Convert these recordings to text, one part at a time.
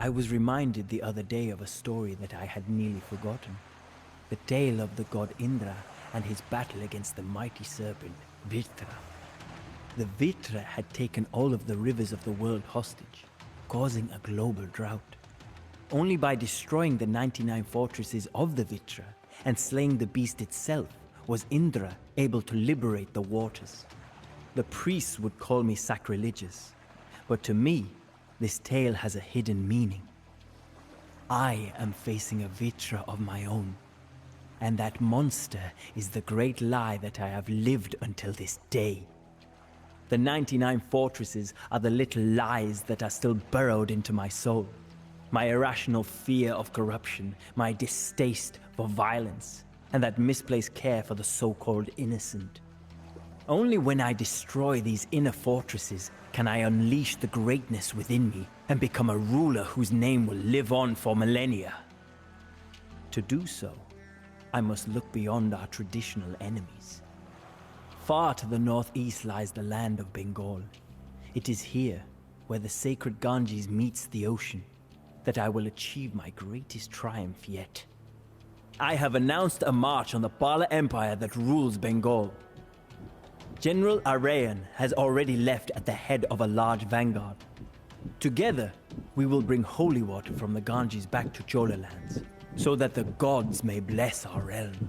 I was reminded the other day of a story that I had nearly forgotten. The tale of the god Indra and his battle against the mighty serpent, Vritra. The Vritra had taken all of the rivers of the world hostage, causing a global drought. Only by destroying the 99 fortresses of the Vritra and slaying the beast itself was Indra able to liberate the waters. The priests would call me sacrilegious, but to me, this tale has a hidden meaning. I am facing a Vritra of my own, and that monster is the great lie that I have lived until this day. The 99 fortresses are the little lies that are still burrowed into my soul. My irrational fear of corruption, my distaste for violence, and that misplaced care for the so-called innocent. Only when I destroy these inner fortresses can I unleash the greatness within me and become a ruler whose name will live on for millennia. To do so, I must look beyond our traditional enemies. Far to the northeast lies the land of Bengal. It is here, where the sacred Ganges meets the ocean, that I will achieve my greatest triumph yet. I have announced a march on the Pala Empire that rules Bengal. General Arayan has already left at the head of a large vanguard. Together, we will bring holy water from the Ganges back to Chola lands, so that the gods may bless our realm.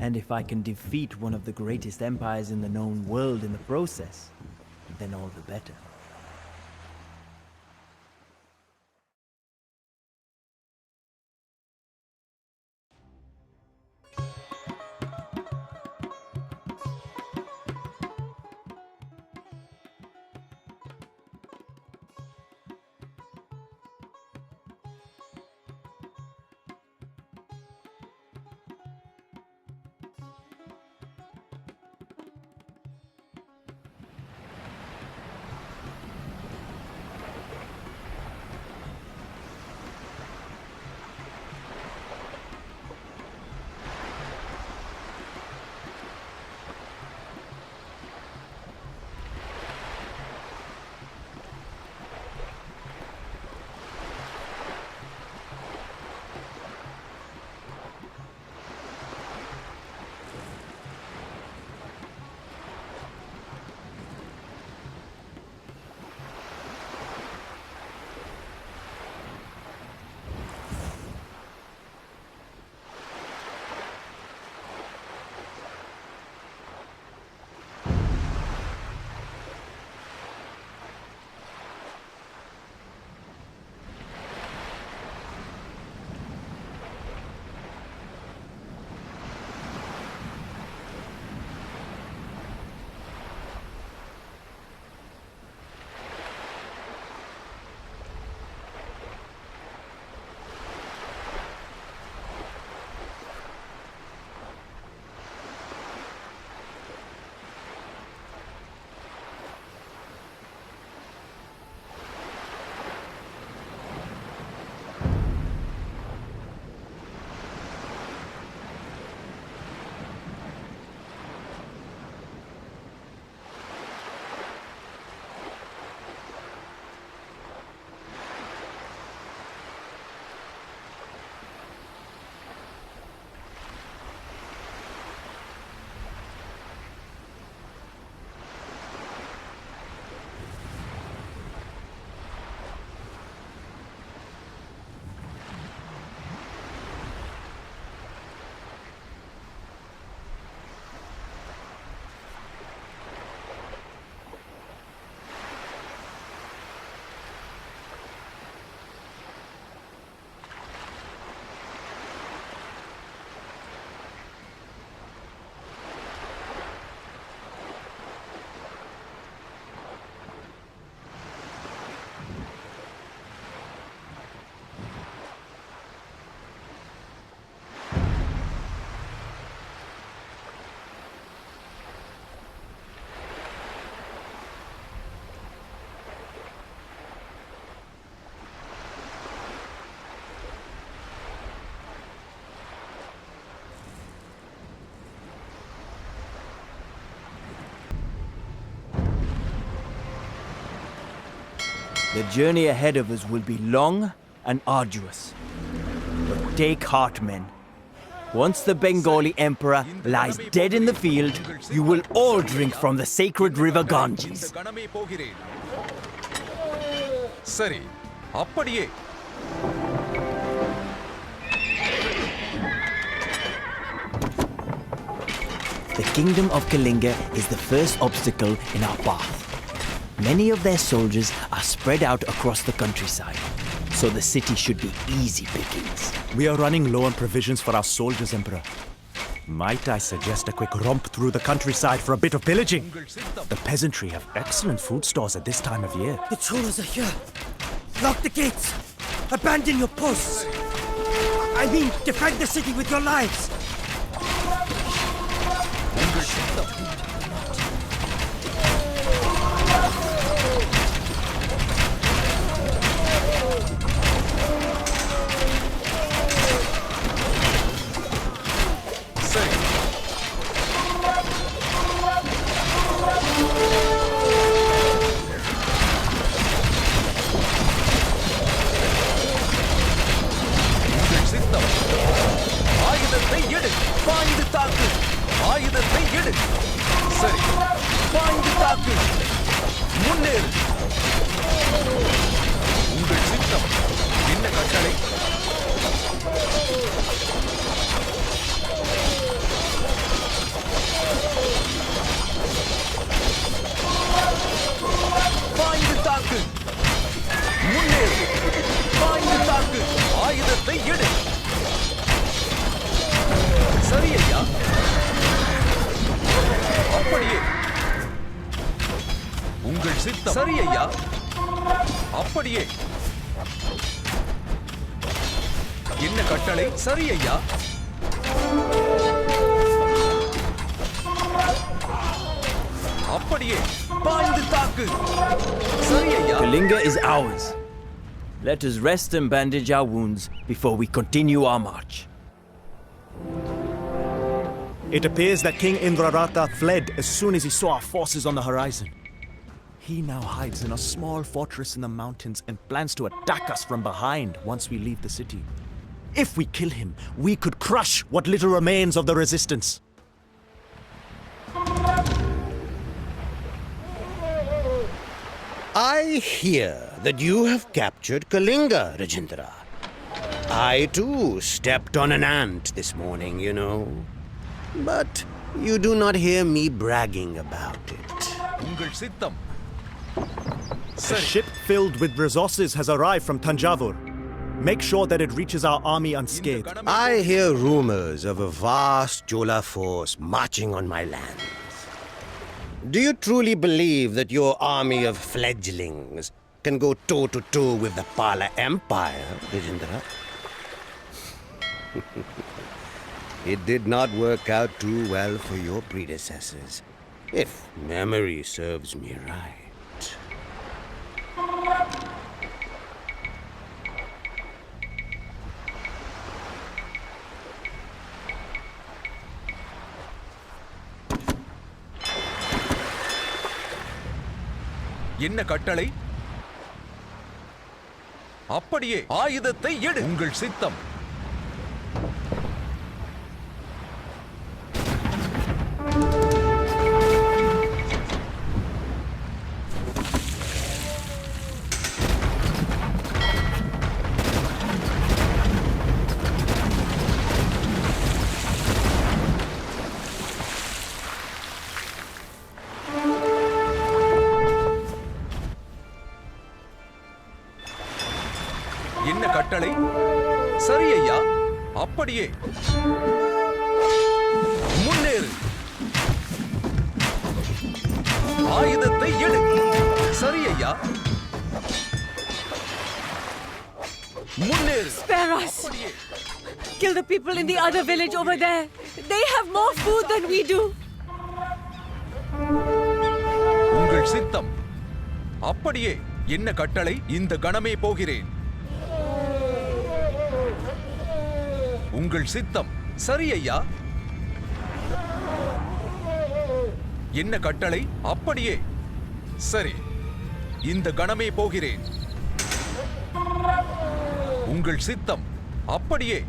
And if I can defeat one of the greatest empires in the known world in the process, then all the better. The journey ahead of us will be long and arduous. But take heart, men. Once the Bengali emperor lies dead in the field, you will all drink from the sacred river Ganges. சரி, அப்படியே. The kingdom of Kalinga is the first obstacle in our path. Many of their soldiers are spread out across the countryside, so the city should be easy pickings. We are running low on provisions for our soldiers, Emperor. Might I suggest a quick romp through the countryside for a bit of pillaging? The peasantry have excellent food stores at this time of year. The Cholas are here. Lock the gates. Abandon your posts. I mean, defend the city with your lives. சரி ஐயா, அப்படியே. என்ன கட்டளை? சரி ஐயா. அப்படியே. பாய்ந்து தாக்கு. சரி ஐயா. Kalinga is ours. Let us rest and bandage our wounds before we continue our march. It appears that King Indraratha fled as soon as he saw our forces on the horizon. He now hides in a small fortress in the mountains and plans to attack us from behind once we leave the city. If we kill him, we could crush what little remains of the resistance. I hear that you have captured Kalinga, Rajendra. I too stepped on an ant this morning, you know. But you do not hear me bragging about it. உங்கள் சித்தம். A ship filled with resources has arrived from Tanjavur. Make sure that it reaches our army unscathed. I hear rumors of a vast Chola force marching on my lands. Do you truly believe that your army of fledglings can go toe-to-toe with the Pala Empire, Rajendra? It did not work out too well for your predecessors, if memory serves me right. என்ன கட்டளை? அப்படியே. ஆயுதத்தை எடு. உங்கள் சித்தம். என்ன கட்டளை? சரி ஐயா, அப்படியே. முன்னேறு. ஆயுதத்தை எடு. சரி ஐயா. முன்னேறு. Spare us. Kill the people in the other village over there. They have more food than we do. உங்கள் சித்தம். அப்படியே. என்ன கட்டளை? இந்த கணமே போகிறேன். உங்கள் சித்தம். சரி ஐயா. என்ன கட்டளை? அப்படியே. சரி, இந்த கணமே போகிறேன். உங்கள் சித்தம் அப்படியே.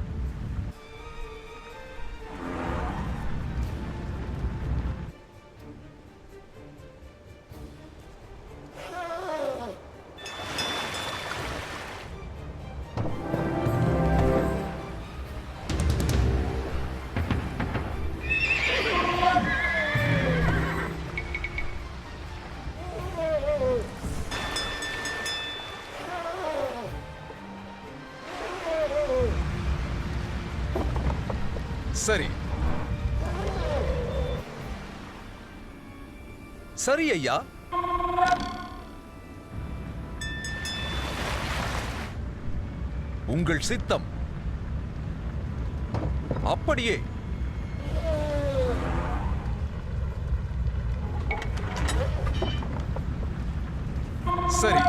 சரி சரி ஐயா. உங்கள் சித்தம் அப்படியே. சரி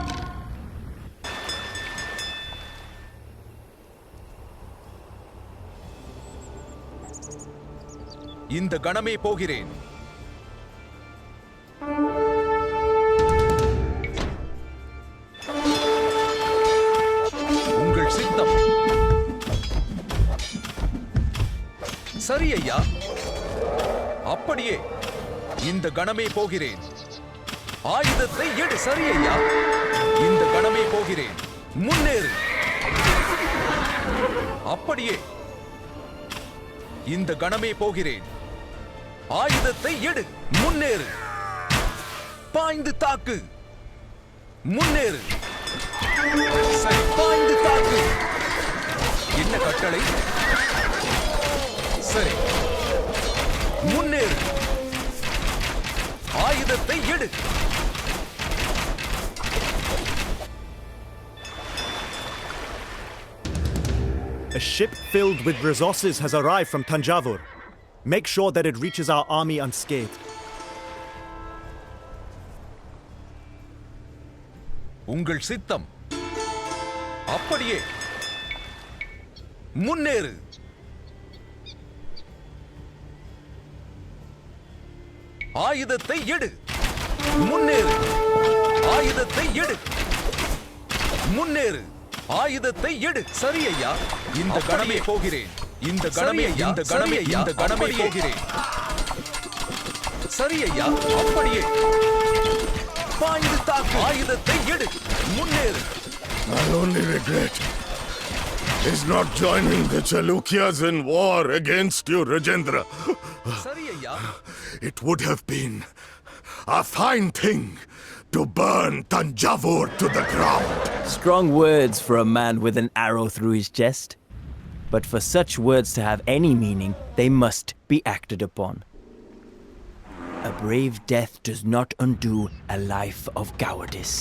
இந்த கணமே போகிறேன். உங்கள் சித்தம் சரி ஐயா. அப்படியே இந்த கணமே போகிறேன். ஆயுதத்தை எடு. சரி ஐயா. இந்த கணமே போகிறேன். முன்னேறு. அப்படியே இந்த கணமே போகிறேன். ஆயுதத்தை எடு. முன்னேறு. பாய்ந்து தாக்கு. முன்னேறு. சரி, பாய்ந்து தாக்கு. என்ன கட்டளை? சரி, முன்னேறு. ஆயுதத்தை எடு. A ship filled with resources has arrived from Tanjavur. Make sure that it reaches our army unscathed. உங்கள் சித்தம் அப்படியே. முன்னேறு. ஆயுதத்தை எடு. முன்னேறு. ஆயுதத்தை எடு. முன்னேறு. ஆயுதத்தை எடு. சரி ஐயா. இந்த கணமே போகிறேன். இந்த கணமே இந்த கணமே இந்த கணமே போகிறேன். சரி ஐயா. அப்படியே பாய்ந்து தாக்கு. ஆயுதத்தை எடு. முன்னேறு. My only regret is not joining the Chalukyas in war against you, Rajendra. சரி ஐயா. It would have been a fine thing to burn Tanjavur to the ground. Strong words for a man with an arrow through his chest. But for such words to have any meaning, they must be acted upon. A brave death does not undo a life of cowardice.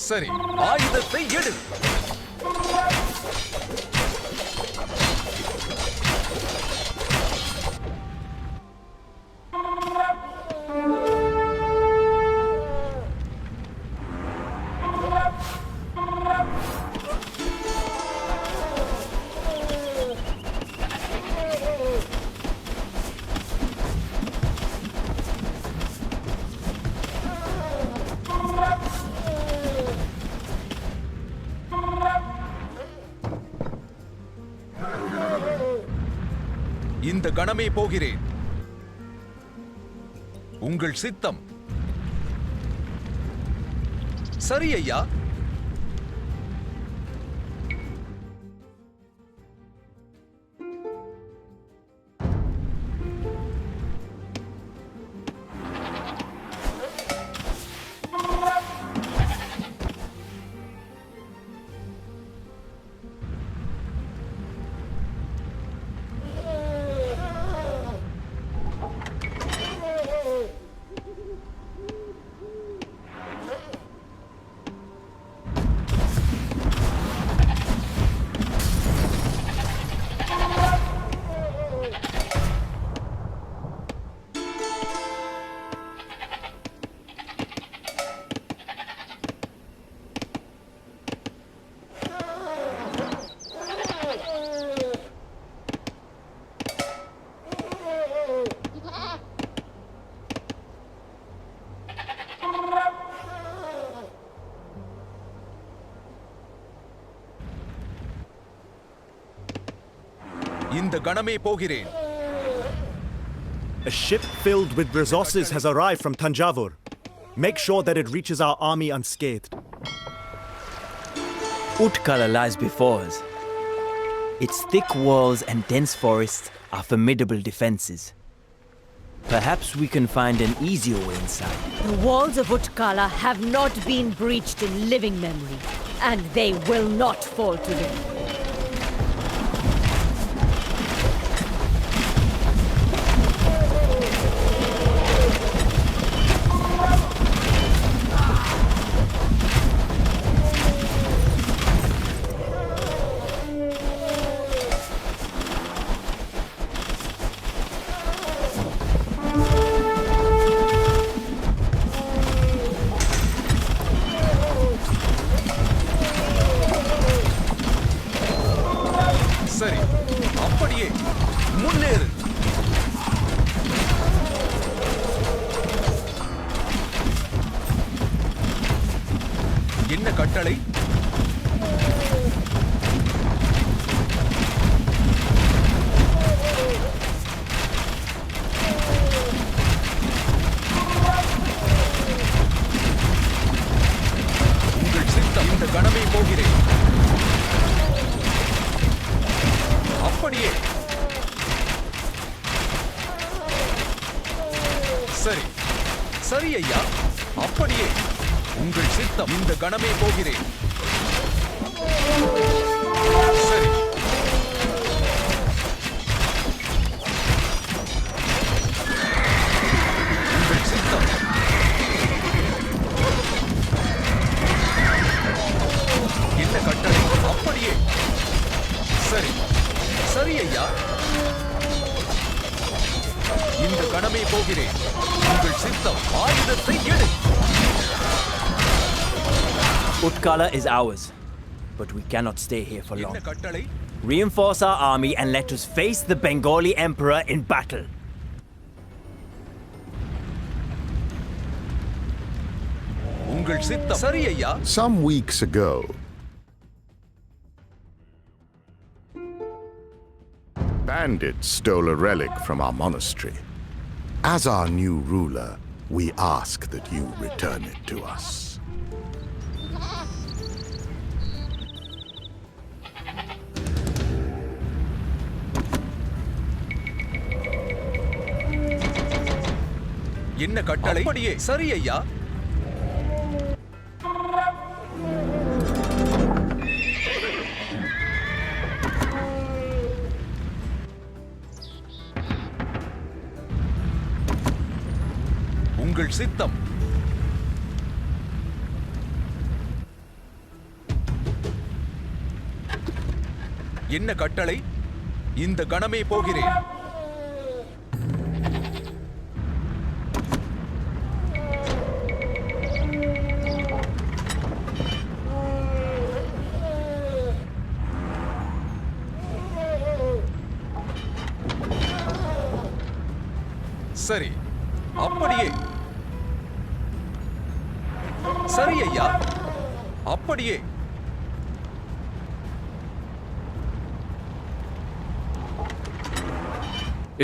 சரி, ஆயுதத்தை எடு. இந்த கணமே போகிறேன். உங்கள் சித்தம் சரி ஐயா. இந்த கணமே போகிறேன். A ship filled with resources has arrived from Tanjavur. Make sure that it reaches our army unscathed. Utkala lies before us. Its thick walls and dense forests are formidable defenses. Perhaps we can find an easier way inside. The walls of Utkala have not been breached in living memory, and they will not fall today. சரி, அப்படியே முன்னேறு. என்ன கட்டளை? உங்கள் சித்தம். இந்த கணமே போகிறேன். அப்படியே. சரி, சரி ஐயா. அப்படியே. உங்கள் சித்தம். இந்த கணமே போகிறேன். சரி. உங்கள் சித்தம். என்ன கட்டளை? அப்படியே. சரி, சரி ஐயா. இந்த கணமே போகிறேன். உங்கள் சித்தம். ஆயுதத்தை எடு. Utkala is ours, but we cannot stay here for long. என்ன கட்டளை? Reinforce our army and let us face the Bengali emperor in battle. உங்கள் சித்தம். சரி ஐயா. Some weeks ago, bandits stole a relic from our monastery. As our new ruler, we ask that you return it to us. என்ன கட்டளை? அப்படியே. சரி ஐயா. உங்கள் சித்தம். என்ன கட்டளை? இந்த கணமே போகிறேன். சரி, அப்படியே. சரி ஐயா. அப்படியே.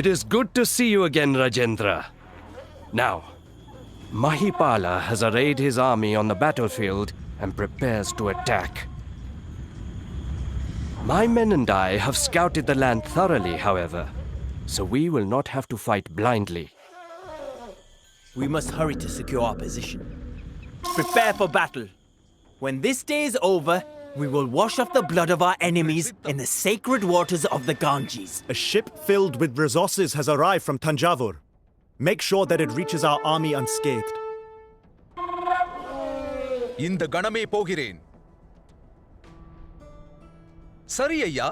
It is good to see you again, Rajendra. Now, Mahipala has arrayed his army on the battlefield and prepares to attack. My men and I have scouted the land thoroughly, however, so we will not have to fight blindly. We must hurry to secure our position. Prepare for battle. When this day is over, we will wash off the blood of our enemies in the sacred waters of the Ganges. A ship filled with resources has arrived from Tanjavur. Make sure that it reaches our army unscathed. இந்த கணமே போகிறேன். சரி ஐயா.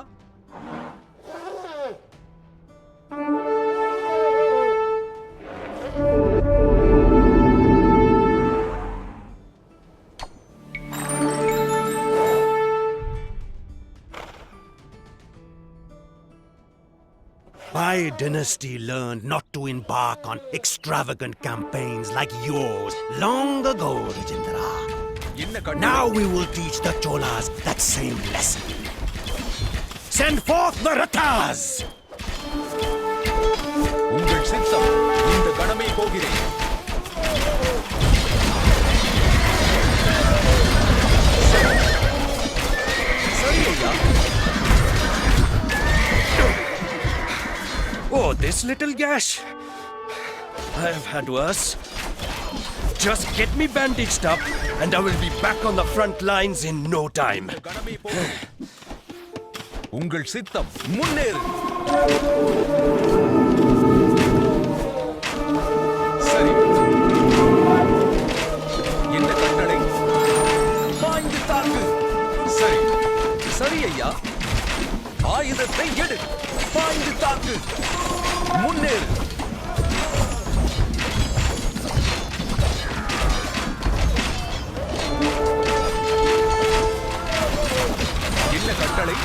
My dynasty learned not to embark on extravagant campaigns like yours long ago, Rajendra. Now we will teach the Cholas that same lesson. Send forth the Rathas! உங்கள் சித்தம் இந்த கணமே போகிறேன். சரி ஐயா. Oh, this little gash. I have had worse. Just get me bandaged up, and I will be back on the front lines in no time. கணமே போகிறேன். உங்கள் சித்தம் முன்னேறு. சரி. என்ன கட்டளை? பாய்ந்து தாக்கு. சரி. சரி ஐயா. ஆயுதத்தை எடு. பாய்ந்து தாக்கு. முன்னேறு. என்ன கட்டளை?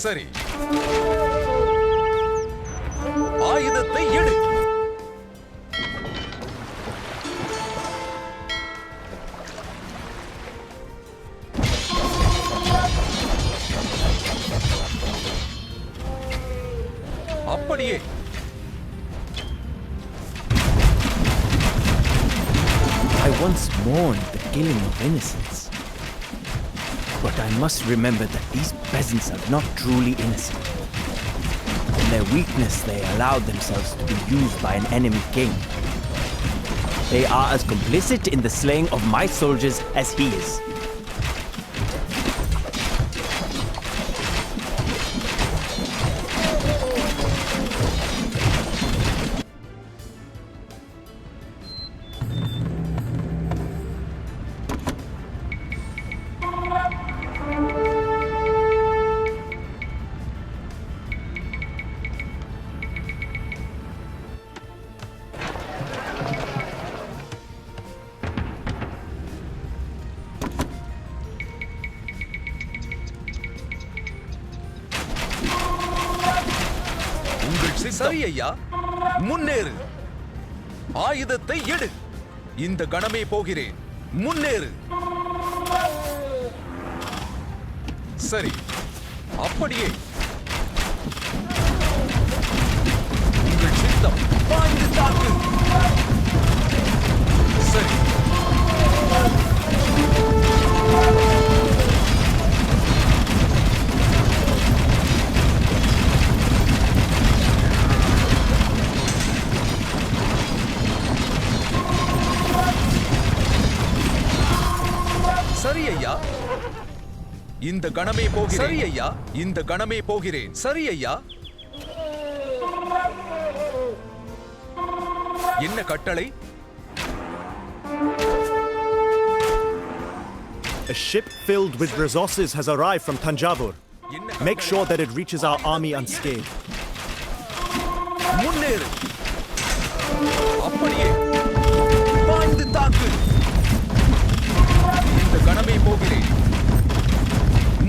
சரி. ஆயுதத்தை எடு. அப்படியே. I once mourned the killing of innocents. But I must remember that these peasants are not truly innocent. In their weakness, they allowed themselves to be used by an enemy king. They are as complicit in the slaying of my soldiers as he is. சரி ஐயா. முன்னேறு. ஆயுதத்தை எடு. இந்த கணமே போகிறேன். முன்னேறு. சரி. அப்படியே. உங்கள் சித்தம் பாய்ந்து தாக்கு. சரி. சரி ஐயா. இந்த கணமே போகிறேன். சரி ஐயா. இந்த கணமே போகிறேன். சரி ஐயா. என்ன கட்டளை? A ship filled with resources has arrived from Tanjavur. Make sure that it reaches our army unscathed. முன்னேறு. அப்படியே. பாய்ந்து தாக்கு. இந்த கணமே போகிறேன்.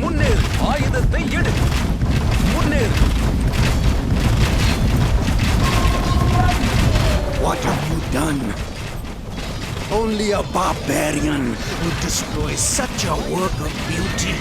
முன்னேறு. ஆயுதத்தை எடு. முன்னேறு. What have you done? Only a barbarian would destroy such a work of beauty.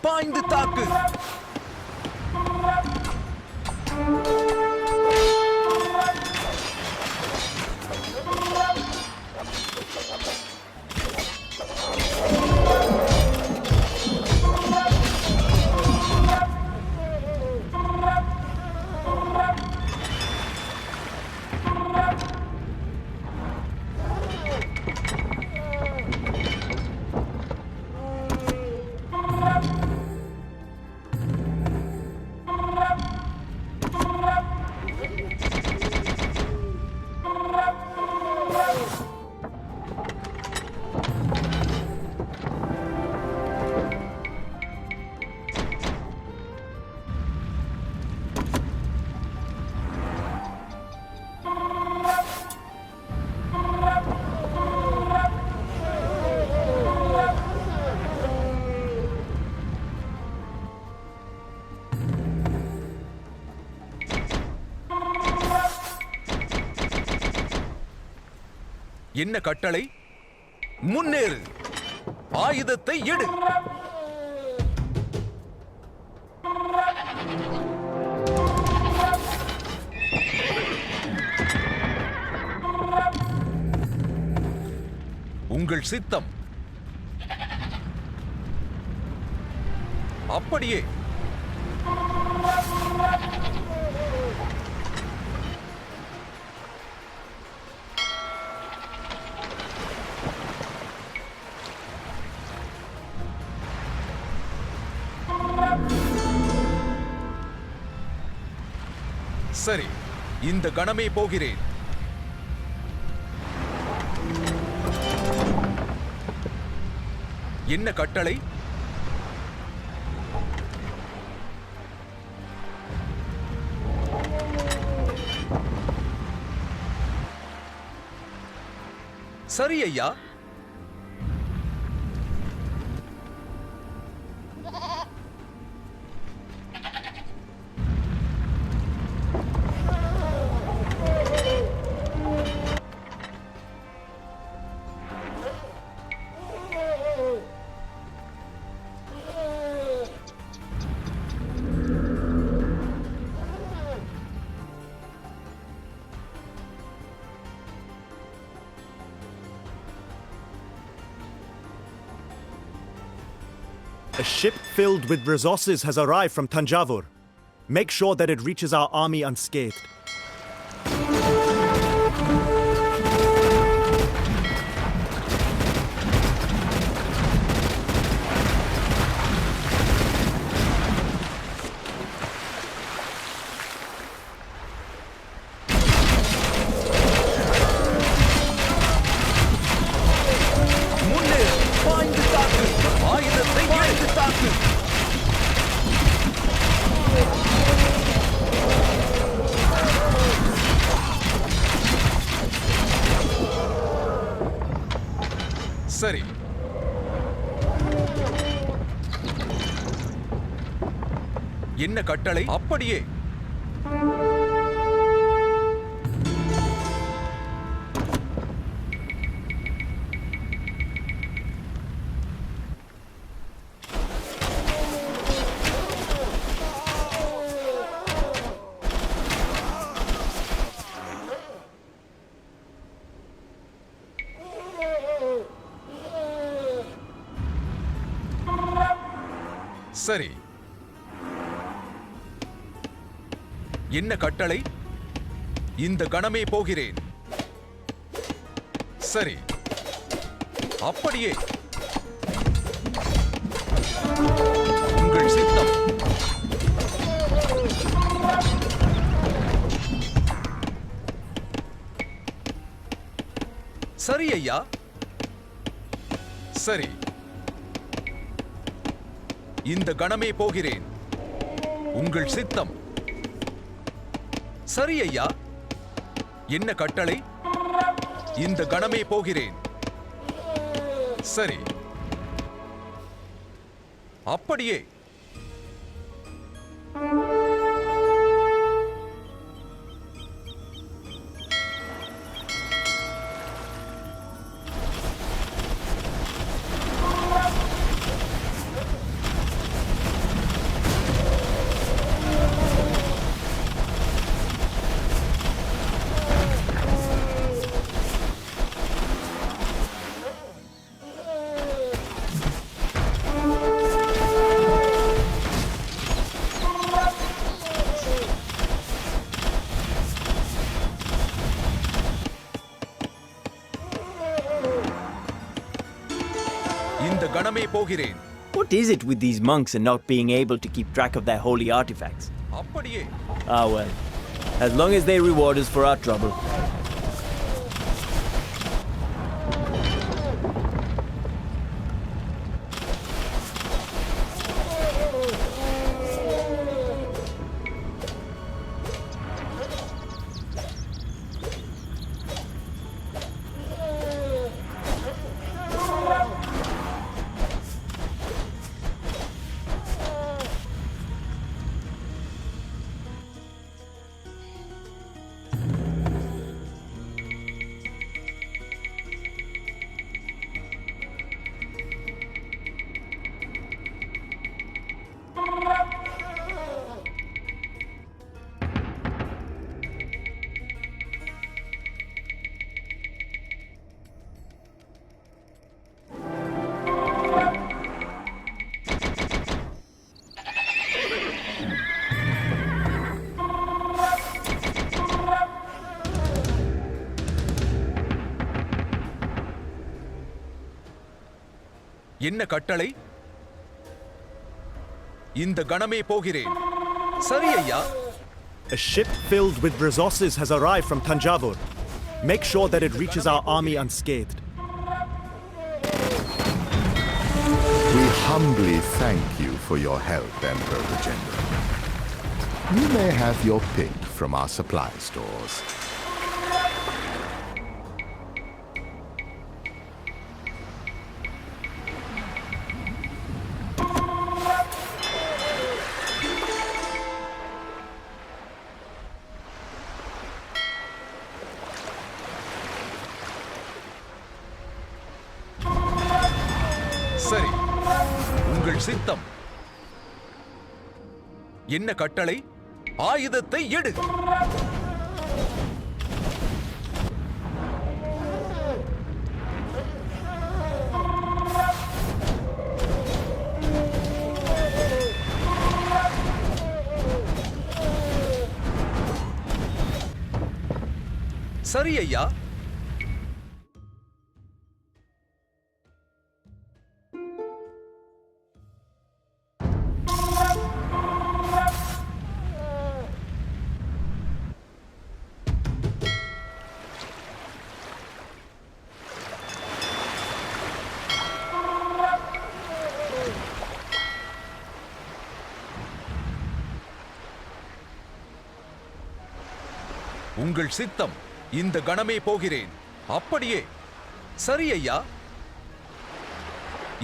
பாய்ந்து தாக்கு. என்ன கட்டளை? முன்னேறு, ஆயுதத்தை எடு. உங்கள் சித்தம். அப்படியே. சரி, இந்த கணமே போகிறேன். என்ன கட்டளை? சரி ஐயா. A ship filled with resources has arrived from Tanjavur. Make sure that it reaches our army unscathed. சரி. என்ன கட்டளை? அப்படியே. சரி. என்ன கட்டளை? இந்த கணமே போகிறேன். சரி, அப்படியே. உங்கள் சித்தம். சரி ஐயா. சரி, இந்த கணமே போகிறேன். உங்கள் சித்தம். சரி ஐயா. என்ன கட்டளை? இந்த கணமே போகிறேன். சரி, அப்படியே. கணமே போகிறேன். What is it with these monks and not being able to keep track of their holy artifacts? அப்படியே. Ah well, as long as they reward us for our trouble. என்ன கட்டளை? இந்த கணமே போகிறேன். சரி ஐயா. A ship filled with resources has arrived from Tanjavur. Make sure that it reaches our army unscathed. We humbly thank you for your help, Emperor Rajendra. You may have your pick from our supply stores. சரி, உங்கள் சித்தம். என்ன கட்டளை? ஆயுதத்தை எடு. சரி ஐயா. உங்கள் சித்தம். இந்த கணமே போகிறேன். அப்படியே. சரி ஐயா.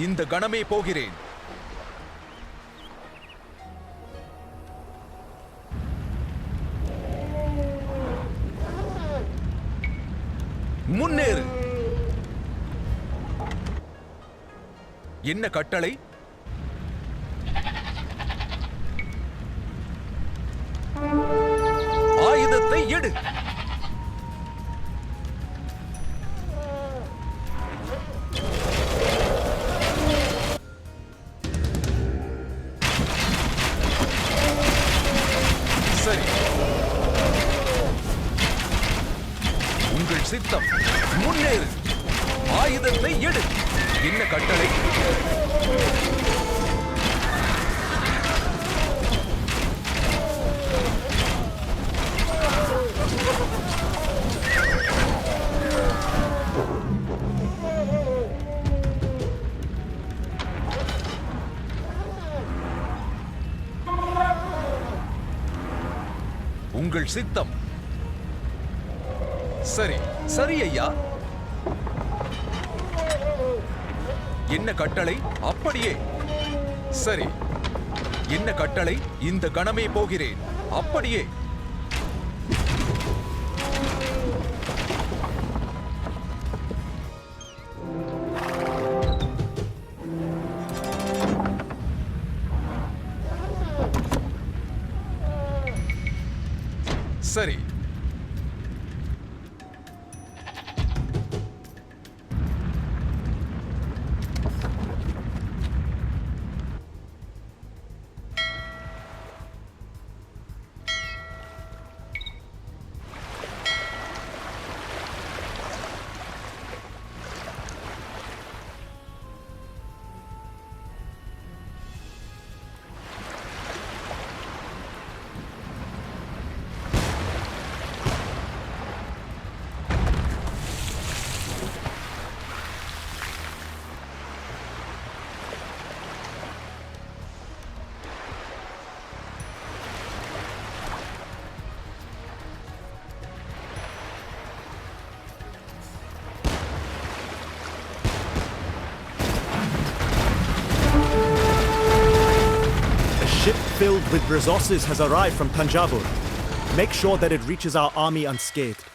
இந்த கணமே போகிறேன். முன்னேறு. என்ன கட்டளை? ஆயுதத்தை எடு. சரி. உங்கள் சித்தம். முன்னேறு. ஆயுதத்தை எடு. என்ன கட்டளை? உங்கள் சித்தம். சரி. சரி ஐயா. என்ன கட்டளை? அப்படியே. சரி. என்ன கட்டளை? இந்த கணமே போகிறேன். அப்படியே. சரி. filled with resources has arrived from Tanjavur. Make sure that it reaches our army unscathed.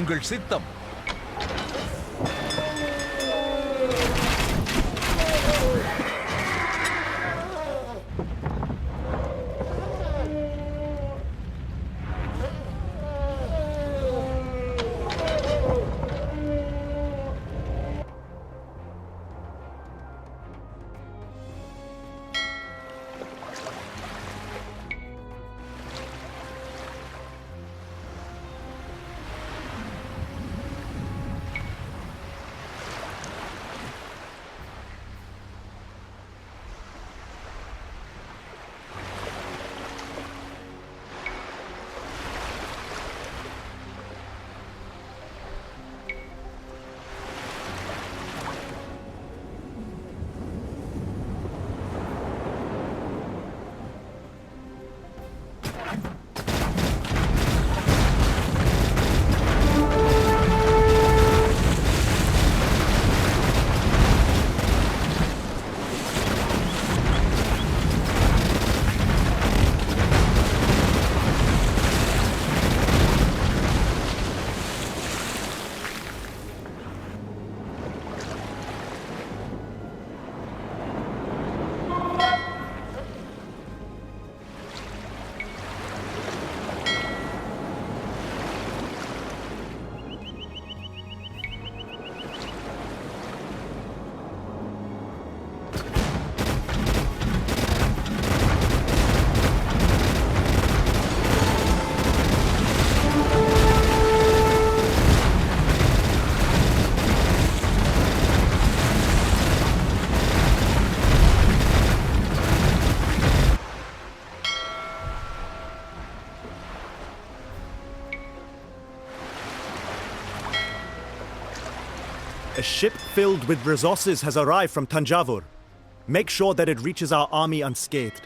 உங்கள் சித்தம். A ship filled with resources has arrived from Tanjavur. Make sure that it reaches our army unscathed.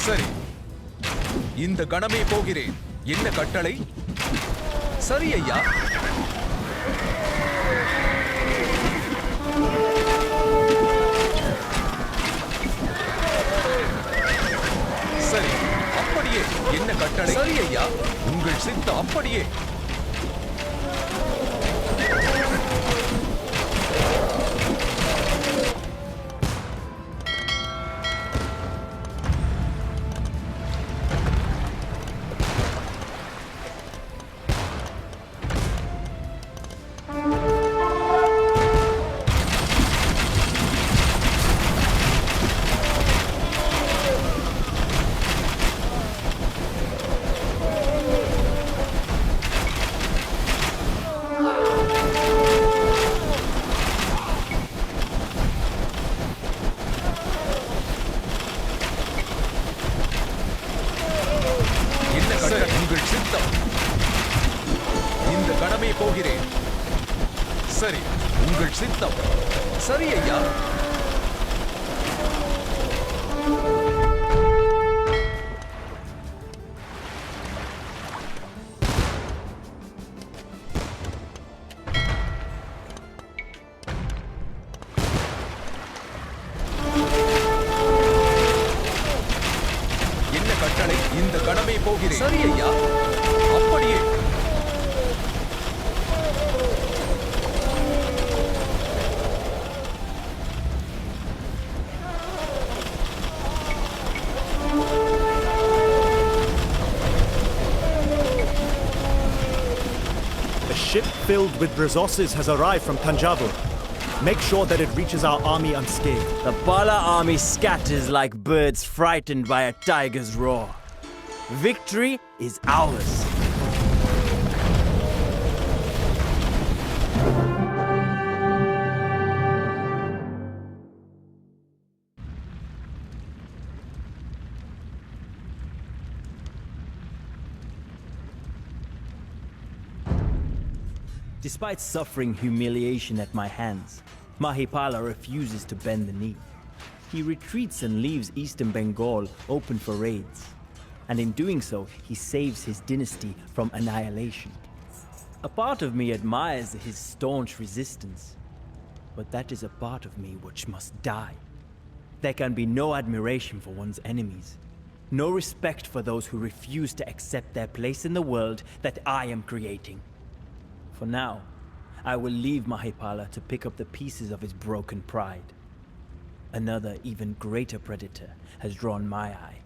சரி, இந்த கணமே போகிறேன். என்ன கட்டளை? சரி ஐயா. சரி, அப்படியே. என்ன கட்டளை? சரி ஐயா, உங்கள் சித்தம் அப்படியே. உங்கள் சித்தம். இந்த கணமே போகிறேன். சரி, உங்கள் சித்தம். சரி ஐயா. என்ன கட்டளை? இந்த கணமே போகிறேன். சரி ஐயா, அப்படியே. A ship filled with resources has arrived from Tanjavur. Make sure that it reaches our army unscathed. The Pala army scatters like birds frightened by a tiger's roar. Victory is ours. Despite suffering humiliation at my hands, Mahipala refuses to bend the knee. He retreats and leaves eastern Bengal open for raids. And in doing so, he saves his dynasty from annihilation. A part of me admires his staunch resistance, but that is a part of me which must die. There can be no admiration for one's enemies, no respect for those who refuse to accept their place in the world that I am creating. For now, I will leave Mahipala to pick up the pieces of his broken pride. Another, even greater predator has drawn my eye.